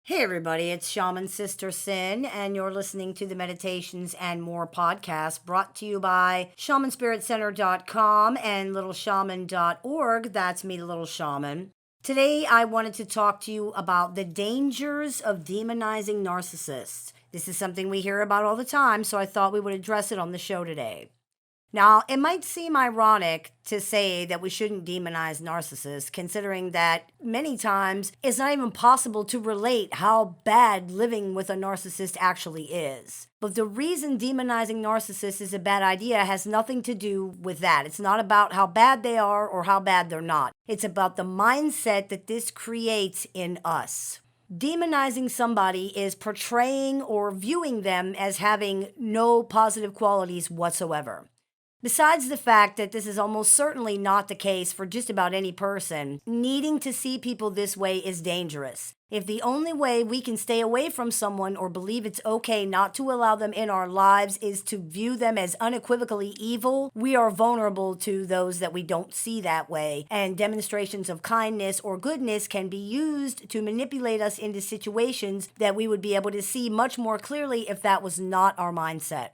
Hey everybody, it's Shaman Sister Sin, and you're listening to the Meditations and More podcast brought to you by shamanspiritcenter.com and littleshaman.org. That's me, the Little Shaman. Today I wanted to talk to you about the dangers of demonizing narcissists. This is something we hear about all the time, so I thought we would address it on the show today. Now, it might seem ironic to say that we shouldn't demonize narcissists, considering that many times it's not even possible to relate how bad living with a narcissist actually is. But the reason demonizing narcissists is a bad idea has nothing to do with that. It's not about how bad they are or how bad they're not. It's about the mindset that this creates in us. Demonizing somebody is portraying or viewing them as having no positive qualities whatsoever. Besides the fact that this is almost certainly not the case for just about any person, needing to see people this way is dangerous. If the only way we can stay away from someone or believe it's okay not to allow them in our lives is to view them as unequivocally evil, we are vulnerable to those that we don't see that way, and demonstrations of kindness or goodness can be used to manipulate us into situations that we would be able to see much more clearly if that was not our mindset.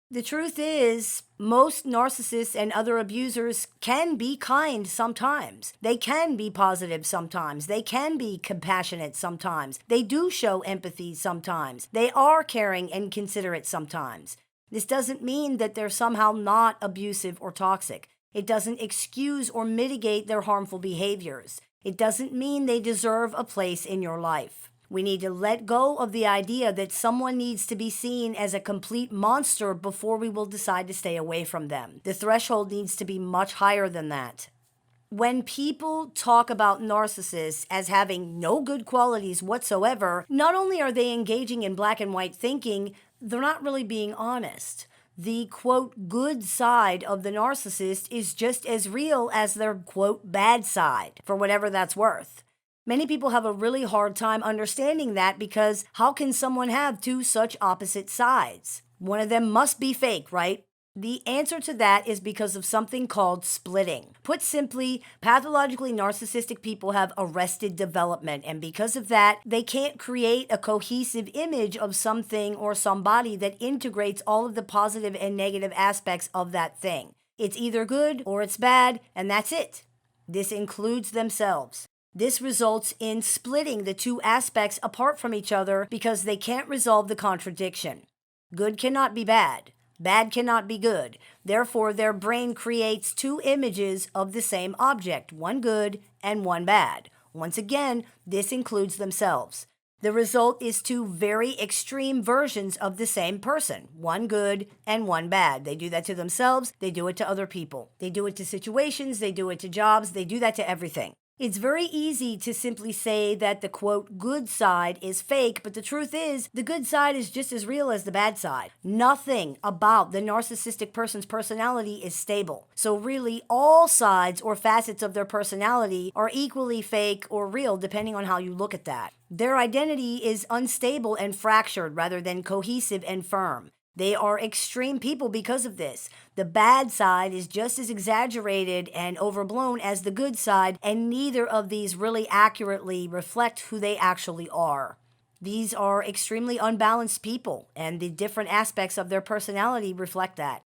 The truth is, most narcissists and other abusers can be kind sometimes. They can be positive sometimes. They can be compassionate sometimes. They do show empathy sometimes. They are caring and considerate sometimes. This doesn't mean that they're somehow not abusive or toxic. It doesn't excuse or mitigate their harmful behaviors. It doesn't mean they deserve a place in your life. We need to let go of the idea that someone needs to be seen as a complete monster before we will decide to stay away from them. The threshold needs to be much higher than that. When people talk about narcissists as having no good qualities whatsoever, not only are they engaging in black and white thinking, they're not really being honest. The, quote, good side of the narcissist is just as real as their, quote, bad side, for whatever that's worth. Many people have a really hard time understanding that because how can someone have two such opposite sides? One of them must be fake, right? The answer to that is because of something called splitting. Put simply, pathologically narcissistic people have arrested development, and because of that, they can't create a cohesive image of something or somebody that integrates all of the positive and negative aspects of that thing. It's either good or it's bad, and that's it. This includes themselves. This results in splitting the two aspects apart from each other because they can't resolve the contradiction. Good cannot be bad. Bad cannot be good. Therefore, their brain creates two images of the same object, one good and one bad. Once again, this includes themselves. The result is two very extreme versions of the same person, one good and one bad. They do that to themselves, they do it to other people. They do it to situations, they do it to jobs, they do that to everything. It's very easy to simply say that the, quote, good side is fake, but the truth is, the good side is just as real as the bad side. Nothing about the narcissistic person's personality is stable. So really, all sides or facets of their personality are equally fake or real, depending on how you look at that. Their identity is unstable and fractured rather than cohesive and firm. They are extreme people because of this. The bad side is just as exaggerated and overblown as the good side, and neither of these really accurately reflect who they actually are. These are extremely unbalanced people, and the different aspects of their personality reflect that.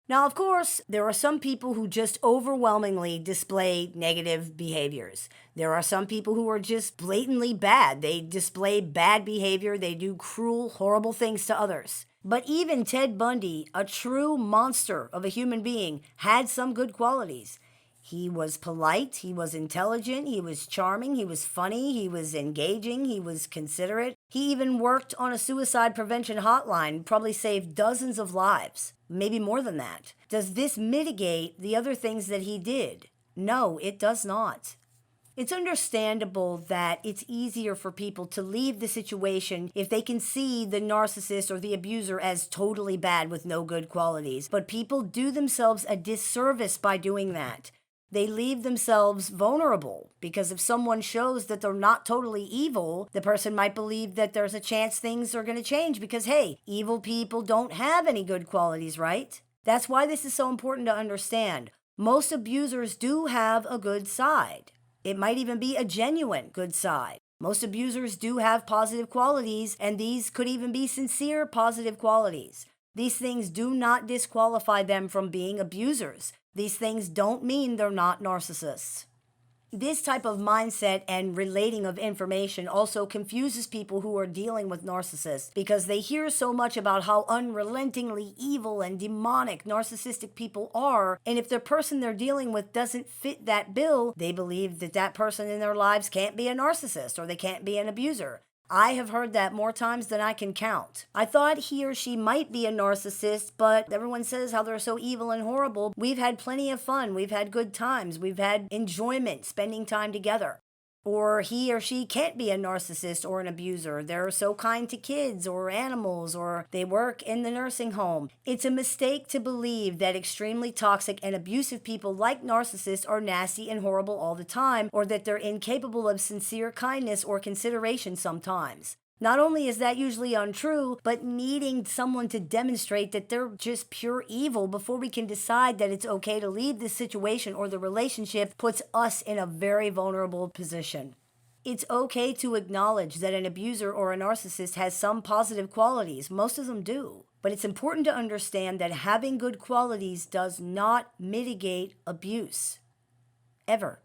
Now, of course, there are some people who just overwhelmingly display negative behaviors. There are some people who are just blatantly bad. They display bad behavior. They do cruel, horrible things to others. But even Ted Bundy, a true monster of a human being, had some good qualities. He was polite, he was intelligent, he was charming, he was funny, he was engaging, he was considerate. He even worked on a suicide prevention hotline, probably saved dozens of lives, maybe more than that. Does this mitigate the other things that he did? No, it does not. It's understandable that it's easier for people to leave the situation if they can see the narcissist or the abuser as totally bad with no good qualities. But people do themselves a disservice by doing that. They leave themselves vulnerable because if someone shows that they're not totally evil, the person might believe that there's a chance things are going to change because, hey, evil people don't have any good qualities, right? That's why this is so important to understand. Most abusers do have a good side. It might even be a genuine good side. Most abusers do have positive qualities, and these could even be sincere positive qualities. These things do not disqualify them from being abusers. These things don't mean they're not narcissists. This type of mindset and relating of information also confuses people who are dealing with narcissists because they hear so much about how unrelentingly evil and demonic narcissistic people are, and if the person they're dealing with doesn't fit that bill, they believe that that person in their lives can't be a narcissist or they can't be an abuser. I have heard that more times than I can count. I thought he or she might be a narcissist, but everyone says how they're so evil and horrible. We've had plenty of fun. We've had good times. We've had enjoyment spending time together. Or he or she can't be a narcissist or an abuser. They're so kind to kids or animals, or they work in the nursing home. It's a mistake to believe that extremely toxic and abusive people like narcissists are nasty and horrible all the time, or that they're incapable of sincere kindness or consideration sometimes. Not only is that usually untrue, but needing someone to demonstrate that they're just pure evil before we can decide that it's okay to leave the situation or the relationship puts us in a very vulnerable position. It's okay to acknowledge that an abuser or a narcissist has some positive qualities. Most of them do. But it's important to understand that having good qualities does not mitigate abuse. Ever.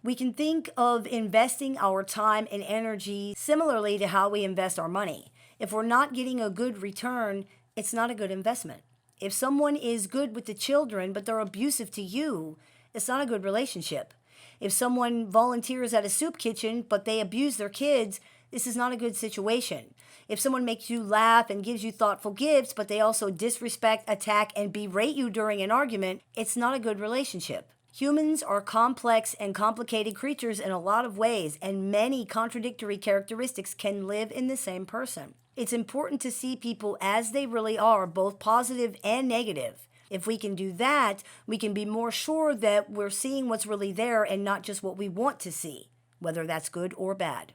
We can think of investing our time and energy similarly to how we invest our money. If we're not getting a good return, it's not a good investment. If someone is good with the children, but they're abusive to you, it's not a good relationship. If someone volunteers at a soup kitchen, but they abuse their kids, this is not a good situation. If someone makes you laugh and gives you thoughtful gifts, but they also disrespect, attack, and berate you during an argument, it's not a good relationship. Humans are complex and complicated creatures in a lot of ways, and many contradictory characteristics can live in the same person. It's important to see people as they really are, both positive and negative. If we can do that, we can be more sure that we're seeing what's really there and not just what we want to see, whether that's good or bad.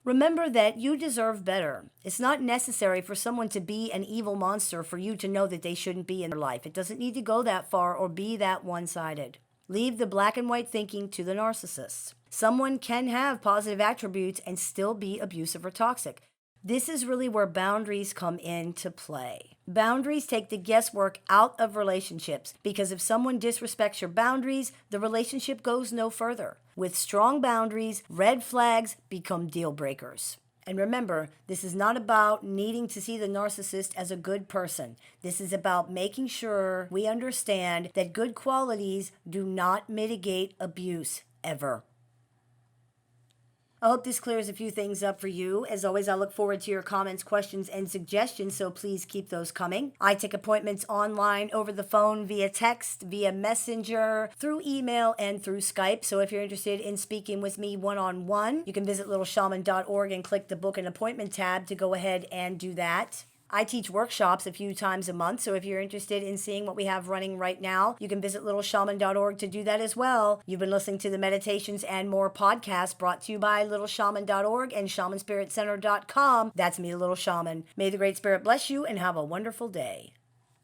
Remember that you deserve better. It's not necessary for someone to be an evil monster for you to know that they shouldn't be in your life. It doesn't need to go that far or be that one-sided. Leave the black and white thinking to the narcissists. Someone can have positive attributes and still be abusive or toxic. This is really where boundaries come into play. Boundaries take the guesswork out of relationships because if someone disrespects your boundaries, the relationship goes no further. With strong boundaries, red flags become deal breakers. And remember, this is not about needing to see the narcissist as a good person. This is about making sure we understand that good qualities do not mitigate abuse, ever. I hope this clears a few things up for you. As always, I look forward to your comments, questions, and suggestions, so please keep those coming. I take appointments online, over the phone, via text, via messenger, through email, and through Skype. So if you're interested in speaking with me one-on-one, you can visit littleshaman.org and click the Book an Appointment tab to go ahead and do that. I teach workshops a few times a month, so if you're interested in seeing what we have running right now, you can visit littleshaman.org to do that as well. You've been listening to the Meditations and More podcast brought to you by littleshaman.org and shamanspiritcenter.com. That's me, Little Shaman. May the Great Spirit bless you and have a wonderful day.